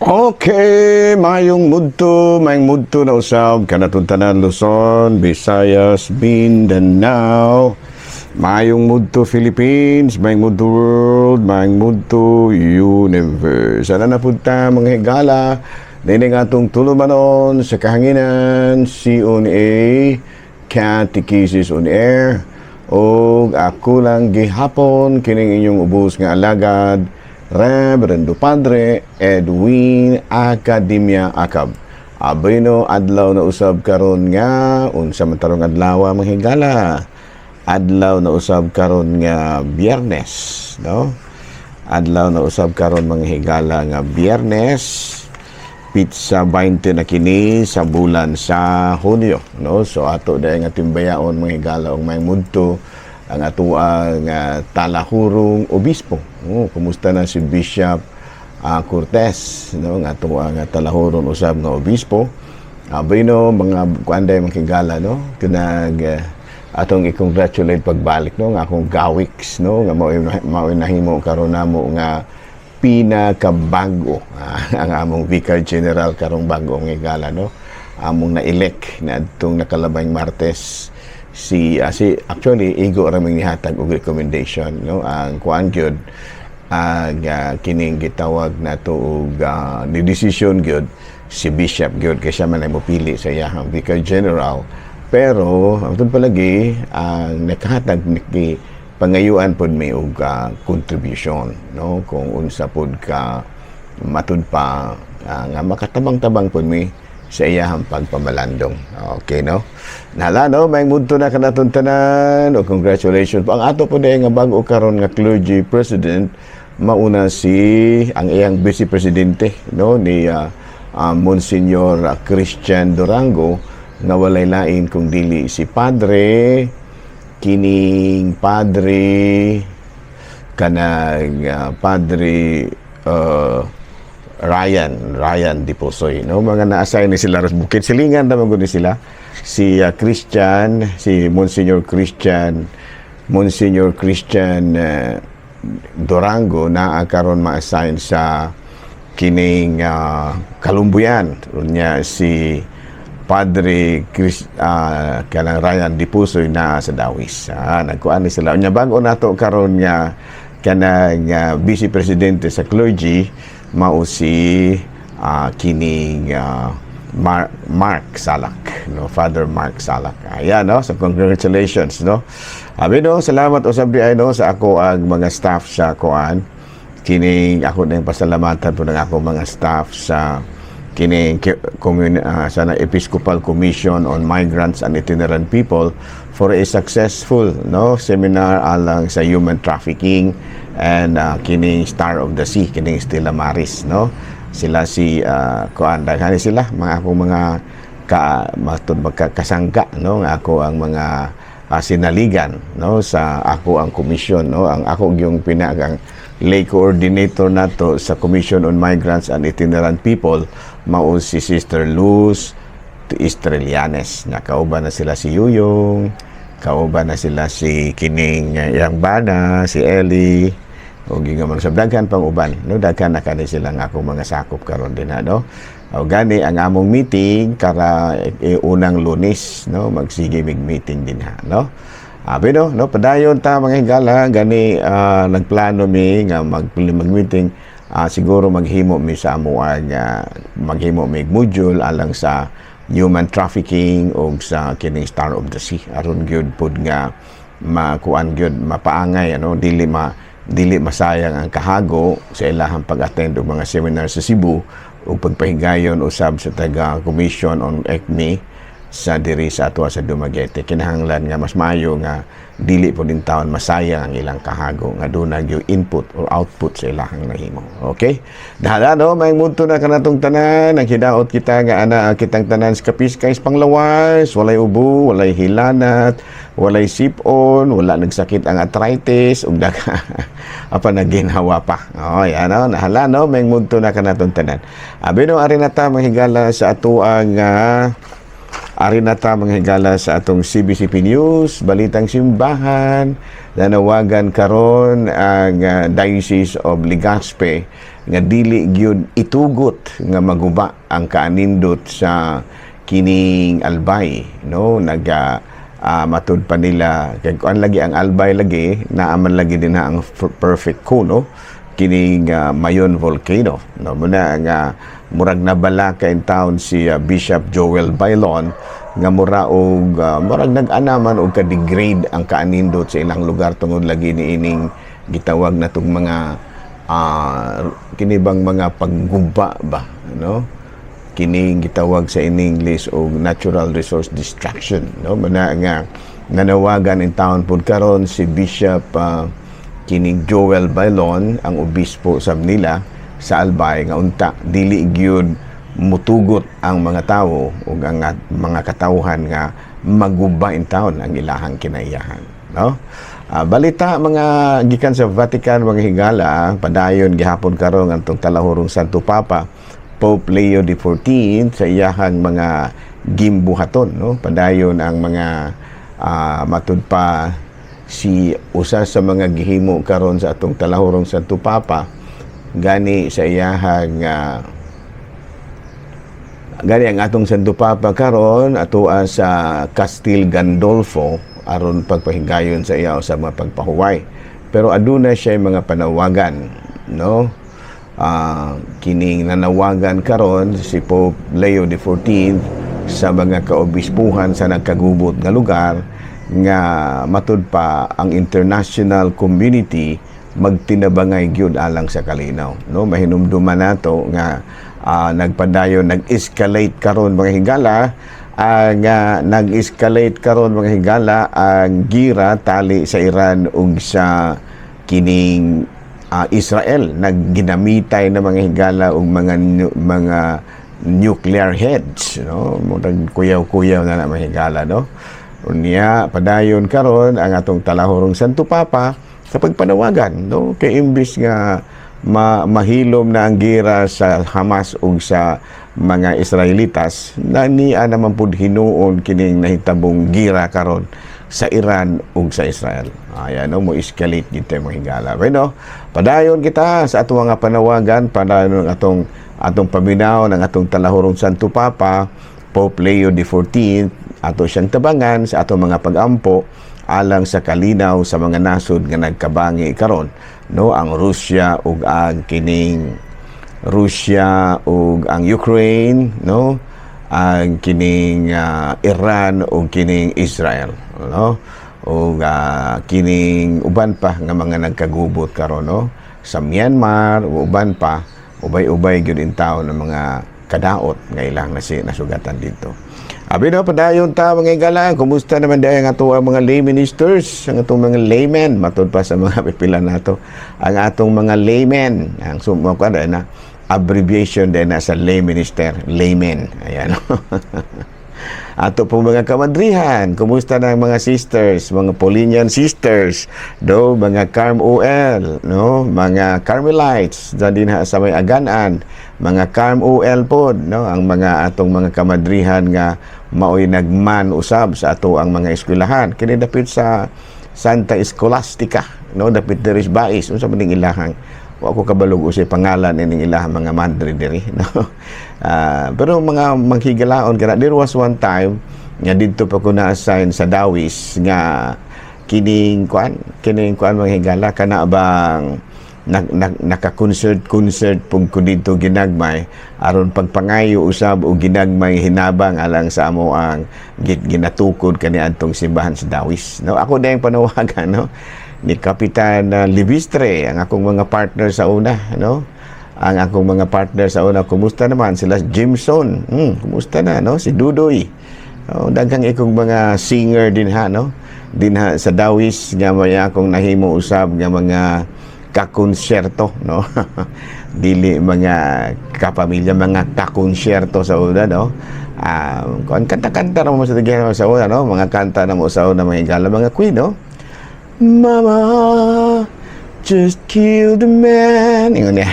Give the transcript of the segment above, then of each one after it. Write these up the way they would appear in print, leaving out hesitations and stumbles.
Okay, mayong mudto na usab kanatong tanan Luzon, Visayas, Mindanao. Mayong mudto Philippines, mayong mudto world, mayong mudto universe. Ana na punta mga higala, dining atong tulumanon sa kahanginan, C.O.N.A. Catechesis on Air. O ako lang gihapon, kining inyong ubos nga alagad, Reverendo Padre Edwin Academia Acab. Abino adlaw na usab karon nga unsa man tarong adlaw mga higala. Adlaw na usab karon nga Biyernes, no? Adlaw na usab karon mga higala nga Biyernes. Pizza 20 na kini sa bulan sa Hunyo, no? So ato dayon nga timbayaon mga higala og may mudto ang atuang talahurong obispo. Kumusta na si Bishop Cortez, no? Ang atuang talahurong usab nga obispo. Abino mga kuanday mga higala, no? Kanag atong i-congratulate pagbalik, no? Nga akong gawiks, no? Nga mao nahimo karon namo nga pinakabago ang among Vicar General karong bagong higala, no? Among na-elect na atong nakalabang Martes si actually igo raming nihatag og recommendation, no? Ang kuan gyud kining gitawag nato og ni decision gyud si Bishop gyud kay siya man ay mopili sa iyang Vicar General, pero atong palagi ang nakahatag ni pangayuan pod may og contribution, no? Kung unsa pod ka matud pa nga makatabang-tabang pod mi sa iyahang pagpamalandong. Okay, no? Nala, no? May mudto na kanatong tanan. O congratulations. Ang ato po na nga bago karon nga clergy president, mauna ang iyang vice presidente, no? Ni Monsignor Christian Durango, nga walay lain kung dili si Padre, kining Padre, kanang Padre Ryan Diposoy, no? Mga na-assign ni sila ras bukid silingan naman gud sila si Christian, si Monsignor Christian Durango na karon ma-assign sa kining Kalumbuyan unya si Padre kanang Ryan Diposoy na sa Dawis. Nagkuan ni sila unya bago nato karon nga kanang vice presidente sa clergy mao si kining Mark Salak, no? Father Mark Salak. Ayan, no? So congratulations, no? No, salamat usab di ay, no, sa ako ang mga staff sa kuan. Kining ako na pasalamatan po ng ako mga staff sa kining sana Episcopal Commission on Migrants and Itinerant People for a successful, no, seminar alang sa human trafficking and kining Star of the Sea, kining Stella Maris, no? Sila si kuan daghan sila mga akong mga kasangka, no? Nga ako ang mga sinaligan, no, sa ako ang commission, no? Ang ako yung pinagang lay coordinator nato sa Commission on Migrants and Itinerant People mao si Sister Luz Estrelianes. Nakauban na sila si Yuyong, kauban na sila si kining yang bana, si Ellie, o gingamon sa daghan pang uban, no? Daghan na kani sila nga akong mga sakop karon din, no? O gani ang among meeting kara unang Lunes, no? Magsige mig meeting din, no? Pero no, padayon ta mga higala gani nagplano mi nga mag-meeting, siguro maghimo mi sa amuan maghimo mi module alang sa human trafficking o sa kining Star of the Sea aron gyud pod nga makuan gyud mapaangay, ano, dili masayang ang kahago sa ilahang pag-attend og mga seminar sa Cebu o pagpahigayon usab sa taga Commission on ECME sa diri sa ato sa Dumaguete. Kinahanglan nga mas maayo nga dili po din taon masayang ang ilang kahago nga doon yung input or output sa ilahang nahimo. Okay? Dahala, no? May mudto na kanatong tanan. Ang hidaot kita nga ana kitang tanan sa kapiskays panglawas, walay ubo, walay hilanat, walay sipon, wala nagsakit ang arthritis, ug daga apa na ginhawa pa. Oh, yan, no? Dahala, no? May mudto na kanatong tanan. No, ari na ta mahigala sa ato ang Ari na ta mga higala sa atong CBCP News, Balitang Simbahan, nanawagan karon ang Diocese of Legazpi nga dili gyud itugot nga maguba ang kaanindot sa kining albay, no? Matud pa nila kay kuan lagi ang albay lagi naaman lagi din na ang perfect kuno kining Mayon volcano, no? Muna nga murag nabala ka in town si Bishop Joel Bailon nga murag nag-anaman og ka-degrade ang kaanindot sa ilang lugar tungod lagi ni ining gitawag na tong mga kinibang mga pagguba ba, no? Kining gitawag sa in English og natural resource destruction, no? Muna nga nanawagan in town pud karon si Bishop kining Joel Bailon, ang obispo sab nila sa Albay, nga unta dili gyud mutugot ang mga tawo ug ang mga katawhan nga maguba in town ang ilahang kinaiyahan, no? Balita mga gikan sa Vatican mga higala, padayon gihapon karon antong talahurong Santo Papa Pope Leo XIV sa iyahang mga gimbuhaton, no? Padayon ang mga matud pa si usa sa mga gihimo karon sa atong talahurong Santo Papa gani sa iyahang gani ang atong Santo Papa karon atoa sa Castel Gandolfo aron pagpahigayon sa iya sa mga pagpahuway, pero aduna siya mga panawagan, no? Kining nanawagan karon si Pope Leo XIV sa mga kaobispuhan sa nagkagubot nga lugar nga matud pa ang international community magtinabangay gyud alang sa kalinaw, no? Mahinumduman nato nga nagpadayon nag-escalate karon mga higala nag-escalate karon mga higala ang gira tali sa Iran ug sa kining Israel. Nagginamitay na mga higala ug mga nuclear heads, no? Murag kuyaw-kuyaw na mga higala, no? Unya padayon karon ang atong talahurong Santo Papa sa pagpanawagan, no? Kay imbis nga mahilom na ang gira sa Hamas ug sa mga Israelitas, na niya naman pud hinuon kining nahitabong gira karon sa Iran ug sa Israel. Ayan, no? Mo escalate gite mo higala. Bueno, padayon kita sa atong mga panawagan, padayon atong paminaw ng atong talahurong Santo Papa Pope Leo XIV, ato siyang tabangan sa atong mga pag-ampo alang sa kalinaw sa mga nasod nga nagkabangi karon, no? Ang Russia ug ang Ukraine, no? Ang kining Iran ug kining Israel, no? Ug kining uban pa nga mga nagkagubot karon, no? Sa Myanmar ug uban pa ubay-ubay gyud in taon ng mga kadaot nga ilang nasugatan dito. Abi na padayon ta mga higala, kumusta naman dahil ang ato mga lay ministers, ang atong mga laymen, matod pa sa mga pipila nato, ang atong mga laymen, ang sumuko na abbreviation din na sa lay minister, laymen. Ayan. Ato po mga kamadrihan, kumusta na ang mga sisters, mga Paulinian sisters, do mga Carm OL, no? Mga Carmelites, din sa may Aganan, mga Carm OL pod, no? Ang mga atong mga kamadrihan nga maoy nagman usab sa ato ang mga eskwelahan. Kini dapit sa Santa Scholastica, no? Dapit diri sa Bais, unsa man ning ilahang wa ko kabalog usay pangalan ining ilahang mga madre diri, no? Pero mga manghigalaon kana, there was one time nga didto pa ko na-assign sa Dawis nga kining kuan mga higala kana bang naka-concert pug ko dito ginagmay aron pagpangayo usab og ginagmay hinabang alang sa amo ang ginatukod kaniadtong simbahan sa Dawis, no? Ako dayang panawagan, no? Ni Kapitan Libistre, ang akong mga partner sa una, no? Ang akong mga partner sa una, kumusta naman sila? Jimson, kumusta na, no? Si Dudoy, daghang ikong mga singer din ha, no? Din ha sa Dawis nga may akong nahimo usab nga mga kakonsyerto, no? Dili mga kapamilya, mga kakonsyerto sa una, no? Kanta-kanta na mo sa tigyan sa una, no? Mga kanta na mo sa una, mga higala, mga queen, no? Mama, just kill the man. Ingon niya.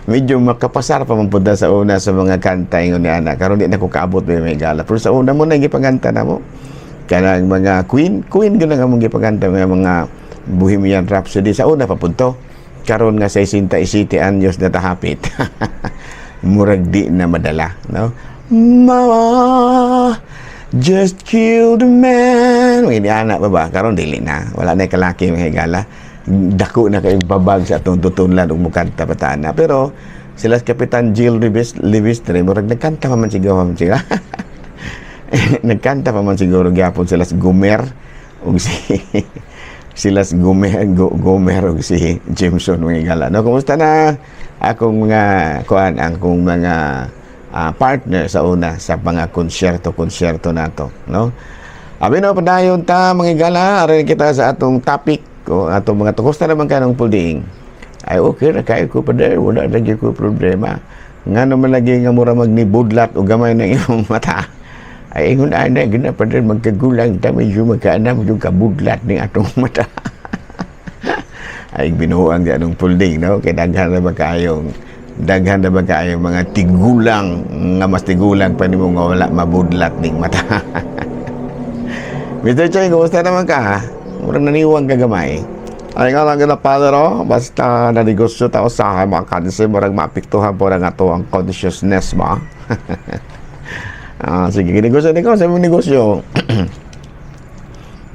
Medyo makapasar pa man punta sa una sa mga kanta. Ingon niya, anak. Karon di na ko kaabot may gala. Pero sa una mo na gipaganta na mo. Kanang mga Queen gud na mong gipaganta, mga Bohemian Rhapsody sa una pa punto. Karon nga sa 67 anyos na tahapit. Murag di na madala, no? Mama, just kill the man. Hindi anak ba ba? Karon dili na. Wala na kalaki mga higala. Dako na kayong babag sa atong tutunlan ug mukanta patana. Pero sila Kapitan Jill Levistre, murag nagkanta pa man siguro sila. Nagkanta pa man siguro gyapon sila sa Gomer ug sila si Gomer ug si Jameson mga higala. No, kumusta na akong mga akong mga partner sa una sa mga konsyerto nato, no? Abi no padayon ta mga higala, aron kita sa atong topic o atong mga tukosta naman kanang pulding. Ay okay ra kay ko pader, wala ra gyud ko problema. Ngano man lagi nga mura magnibudlat o gamay ng imong mata. Ay ingon ana gina pader magkagulang ta medyo magkaanam yung kabudlat ning atong mata. Ay binuang di anong pulding, no? Kay daghan na ba kayong mga tigulang nga mas tigulang pa nimo nga wala mabudlat ning mata. Mr. Choy, kumusta naman ka, ha? Murang naniwang kagamay. Ay nga lang na padero, basta na negosyo tao sa mga kanse, murang maapektuhan po na nga to ang consciousness ba? Sige, negosyo sa mga negosyo.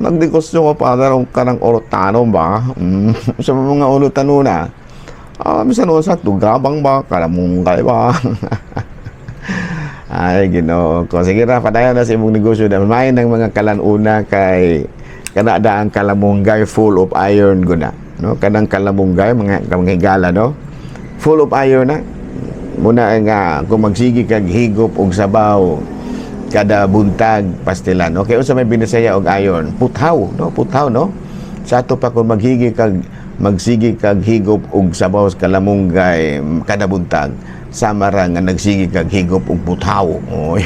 Nagnegosyo ko padero ka ng orotano ba? Sa mga orotano na. Misan mo sa tugabang ba, kalamungkay ba? Ay, Ginoo ko. Sige ra, padayon na sa imong negosyo na may ng mga kalanuna kay kanada ang kalamunggay full of iron guna, no? Kanang kalamunggay mga higala, no? Full of iron na. Muna nga kung magsigi kag higop og sabaw kada buntag pastilan. Okay, unsa may binisaya og iron? Puthaw, no? Puthaw, no? Sa ato pa kung magsigi kag higop og sabaw sa kalamunggay kada buntag, sama ra nga nagsigi kag higop og puthaw. O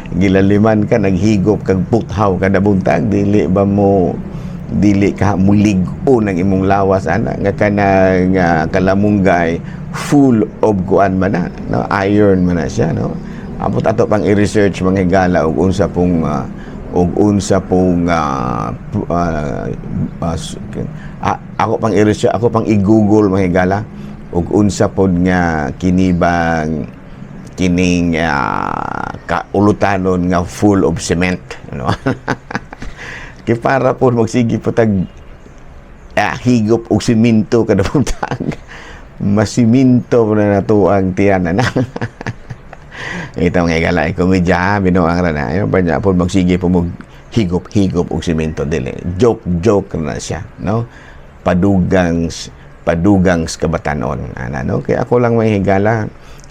gilaliman ka naghigop kag puthaw kada buntag, dili ka mulig-o ng imong lawas ana nga kanang kalamunggay full of kuan man na, no? Iron man na siya, no? Apot ato pang i-research mga higala og unsa pong ako pang i-research, ako pang i-google mga higala ug unsa pod nga kining kaulutanon nga full of cement, no? Kay para po magsigi po tag higop og simento kada buntag, masiminto na nato ang tiyan na. Ito mga higala, komedya binuang ra na ayon pa niya po magsigi po mo higop og simento dili joke na siya, no? Padugangs kabatanon ana, no? Kaya ako lang may higala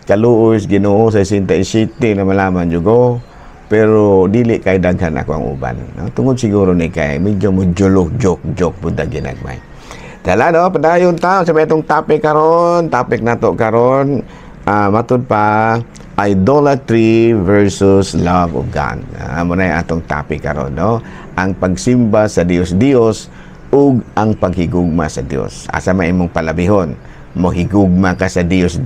kaluoy Ginoo sa 67 na malaman jugo, pero dili kay daghan ako ang uban, no? Tungod siguro ni kay medyo mo joke pud ginagmay. Tala, no, padayon ta sa metong topic nato karon, matud pa idolatry versus love of God. Amo na atong topic karon, no? Ang pagsimba sa Dios ug ang paghigugma sa Dios. Asa may imong palabihon? Mo higugma ka sa Dios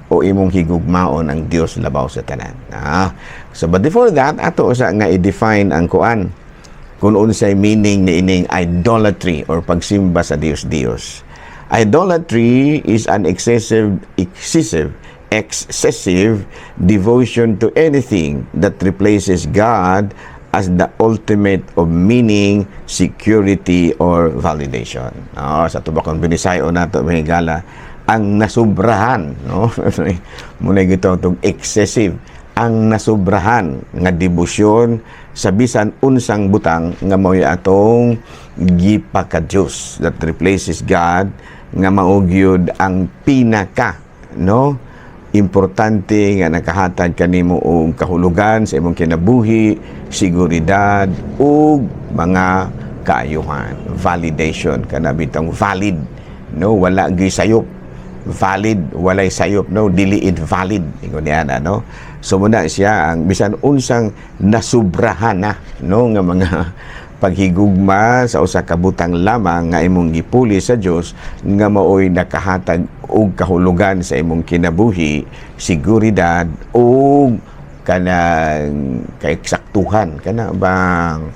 o imong higugmaon ang Dios labaw sa tanan. So but before that, ato usa nga i-define ang kuan kung unsay meaning ni ining idolatry or pagsimba sa Dios. Idolatry is an excessive devotion to anything that replaces God as the ultimate of meaning, security, or validation. Sa tubakon binisayo nato mga higala, ang nasubrahan, no? Muna gito itong excessive, ang nasubrahan nga debosyon sa bisan unsang butang nga mao atong gipaka-Dios that replaces God, nga maugyod ang pinaka, no? Importante nga nakahatag kanimo og kahulugan sa imong kinabuhi, seguridad ug mga kaayuhan, validation kana bitang valid, no? Wala gyud sayop, valid walay sayop, no? Dili invalid ingon niya, no? So muna siya ang bisan unsang nasubrahan na, no, nga mga paghigugma sa usa ka butang lamang nga imong gipuli sa Dios nga maoy nakahatag og kahulugan sa imong kinabuhi, seguridad o kanang kaiksaktuhan kana bang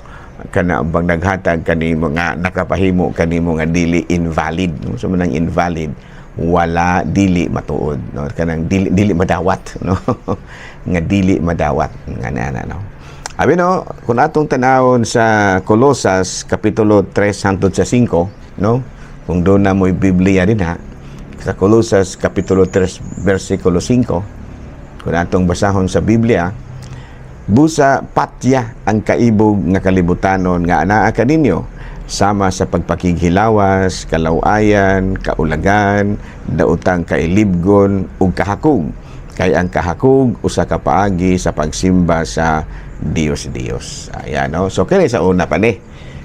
naghatag kanimo nga nakapahimo kanimo nga dili invalid, no? So manang invalid wala dili matuod, no? Kanang dili madawat, no? Nga dili madawat nga na, no? Abi, no, kung atong tanawon sa Colosas kapitulo 3 hangtod sa 5, no? Kung doon na mo'y Biblia din, ha, sa Colosas kapitulo 3 versikulo 5, kung atong basahon sa Biblia, busa patya ang kaibog nga kalibutanon nga anaa kaninyo sama sa pagpakighilawas, kalawayan, kaulagan, daotang kailibgon ug kahakog. Kay ang kahakog usa ka paagi sa pagsimba sa Dios. Ayan, no? So kini sa una pa ni.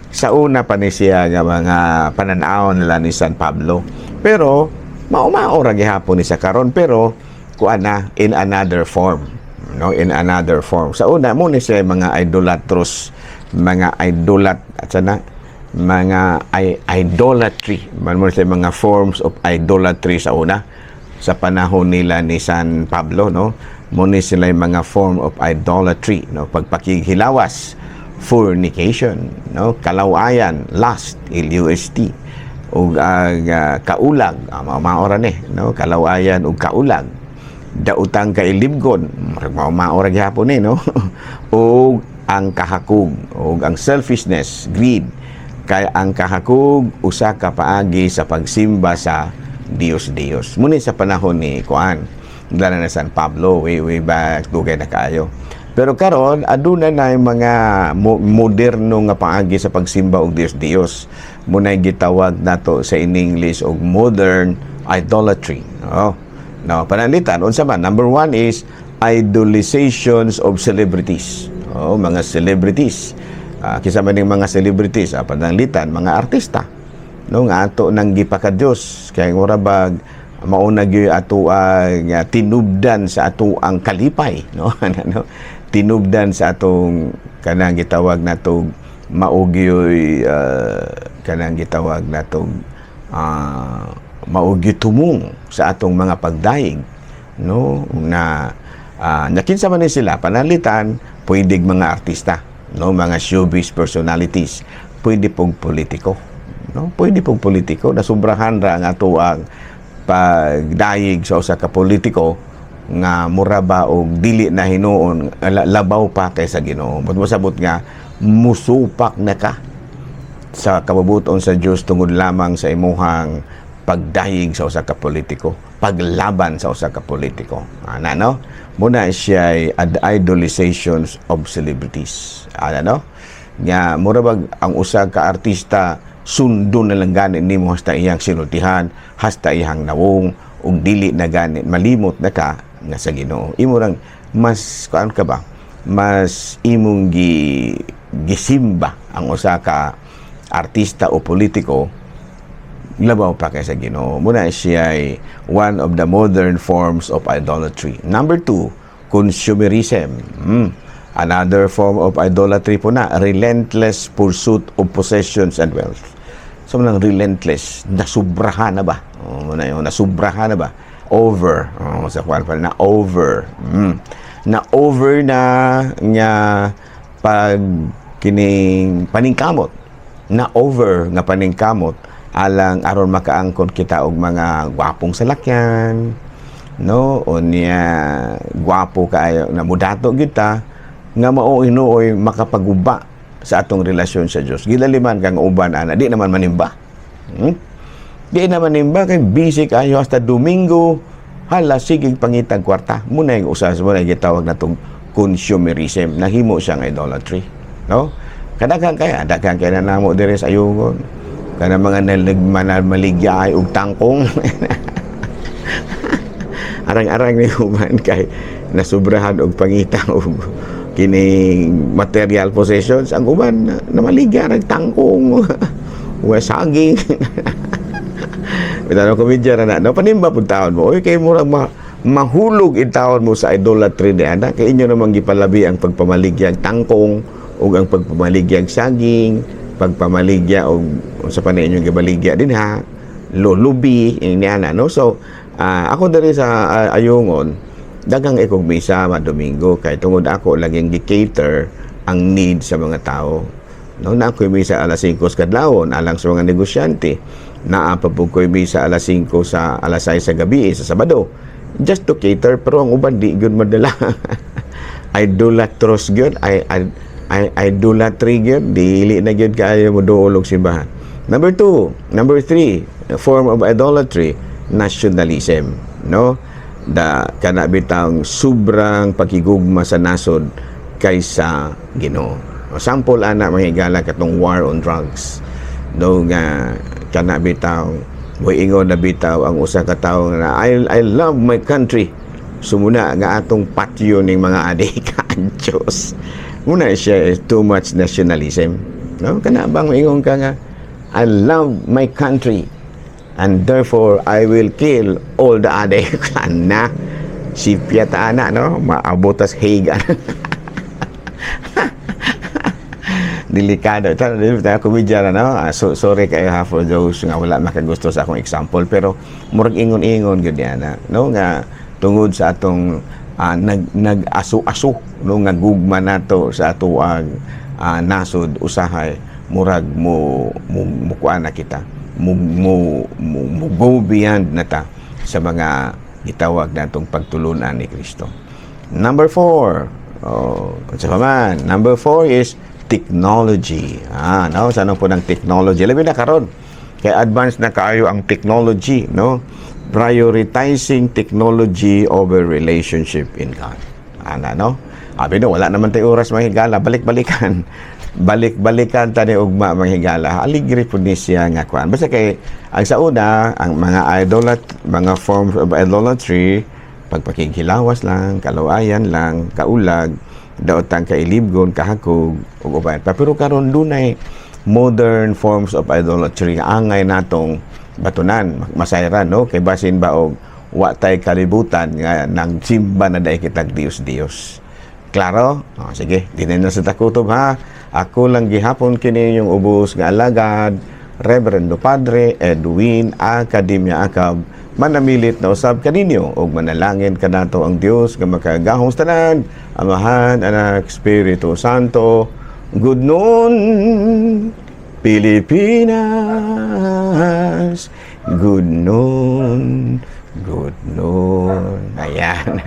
Sa una pa ni siya nga mga pananaw nila ni San Pablo. Pero mao ra gihapon ni sa karon, pero kuan na in another form, no? In another form. Sa una mo ni siya mga idolatros, mga idolatry. Man mo siya mga forms of idolatry sa una. Sa panahon nila ni San Pablo, no? Muna sila yung mga form of idolatry, no? Pagpakighilawas, fornication, no? Kalawayan, lust, L-U-S-T, o kaulag, maora ni, no? Kalawayan o kaulag, dautang kailibgon, maora gihapon ni, no? O ang kahakog, o ang selfishness, greed, kay ang kahakog usa ka paagi sa pagsimba sa Dios. Muna sa panahon ni Kuan, lalo na San Pablo, way back, dugay na kayo. Pero karon aduna na yung mga moderno nga paagi sa pagsimba og Dios. Muna gitawag nato sa in English og modern idolatry. Oh. Now, panalitan, unsa man? Number 1 is idolizations of celebrities. Oh, mga celebrities. Kisa man yung mga celebrities, panalitan, mga artista. No, nga ato nang gipakadiyos kay ora bag mauna gyud ato ang tinubdan sa ato ang kalipay, no? Ano, tinubdan sa atong kanang gitawag nato maugyoy kanang gitawag nato maugyoy tumong sa atong mga pagdaig, no? Na nakinsa man ni sila panalitan, pwedeng mga artista, no? Mga showbiz personalities, pwede pong politiko. No, pwede pong politiko na sobrahan ra ang ato ang pagdayig sa usa ka politiko nga mura ba og dili na hinuon labaw pa kaysa Ginoo. But masabot nga musupak na ka sa kababuton sa Dios tungod lamang sa imuhang pagdayig sa usa ka politiko, paglaban sa usa ka politiko. Ana, no? Muna siya idolizations of celebrities. Ana, no? Nga mura bag ang usa ka artista sundo na lang gani nimo hasta iyang sinultihan, hasta iyang nawong ug dili na gani malimot na ka nga sa Ginoo. Imo rang mas kuan ka ba? Mas imong gisimba ang usa ka artista o politiko labaw pa kay sa Ginoo. Muna siya ay one of the modern forms of idolatry. Number 2, consumerism. Another form of idolatry po na, relentless pursuit of possessions and wealth. So, nang relentless, nasubrahan na ba? Muna yun, nasubrahan na ba? Over. Sa kwan pa na over. Na-over na nga pag kining paningkamot. Na-over nga paningkamot alang aron makaangkon kita og mga gwapong salakyan, no? O niya gwapo kaayo na mudato kita nga mao hinuoy makapaguba sa atong relasyon sa Dios. Gilaliman kang uban ana, di naman manimba. Di naman manimba kay busy kayo hasta Domingo, hala sigig pangitag kwarta. Muna yung usas mo na gitawag natong consumerism, nahimo siyang idolatry, no? Kadaghan kaya na namo diri sa ayugon. Kana mga maligya og tangkong. Arang-arang ni human kay nasubrahan og pangita og kining material possessions, ang uban na maligya nagtangkong wa saging. Bitano komedya na no panimba pud taon mo oy kay murag mahulog in taon mo sa idolatry ni ana kay inyo namang gipalabi ang pagpamaligya tangkong ug ang pagpamaligya og saging, pagpamaligya og sa panay inyong gibaligya din ha, lulubi iniana no. So ako diri sa Ayungon daghang ikog misa Domingo kay tungod ako laging gi-cater ang need sa mga tao. No, na ako misa alas 5 kadlawon alang sa mga negosyante. Naa pa po ko misa alas 5 sa alas 6 sa gabi sa Sabado. Just to cater, pero ang uban di gyud madala. Idolatrous gyud, idolatry gyud, dili na gyud kaayo mo duol og simbahan. Number 3, a form of idolatry, nationalism, no? Kana bitang sobrang pakigugma sa nasod kaysa Ginoo. Sample ana mahigala katong war on drugs. No nga kana bitaw moingon na bitaw ang usa ka tawo na I love my country. Sumuna nga atong patio ning mga adik Diyos. Muna siya is too much nationalism. No kana bang moingon ka nga I love my country and therefore I will kill all the adik na si Pieta ana no maabotas Hague. Delikado. Ito, komedya na, no? So, sorry kayo ha for those nga wala makagusto sa akong example. Pero, murag ingon-ingon yun yan, no? Nga, tungod sa atong nag-aso-aso, no? Nga gugma nato sa atuang nasod, usahay, murag mukuan na kita. Go beyond na ta sa mga itawag natong pagtulunan ni Kristo. Number 4. Number 4 is technology. No? Saan po ng technology? Labi na karon. Kaya advanced na kaayo ang technology, no? Prioritizing technology over relationship in God. No? Abi no, wala naman tayo oras mahigala. Balik-balikan. Balik-balikan tani ugma mahigala. Aligri po ni siya nga kuan. Basta kay ang sa una, ang mga forms of idolatry, pagpakinghilawas lang, kaluayan lang, kaulag, daotang kailibgon, kahakog, ug uban. Pero karon dunay modern forms of idolatry nga angay natong batunan, masayran, no? Kay basin ba og wa tay kalibutan nga nagsimba na dai kitag Dios. Klaro? Sige, dinay na sa takutob ha. Ako lang gihapon kini yung ubos nga alagad, Reverendo Padre Edwin Academia Acab, manamilit na usab kaninyo og manalangin kanato ang Dios nga makagahom sa tanan, Amahan, Anak, Espiritu Santo. Good noon, Pilipinas. Good noon. Ayan.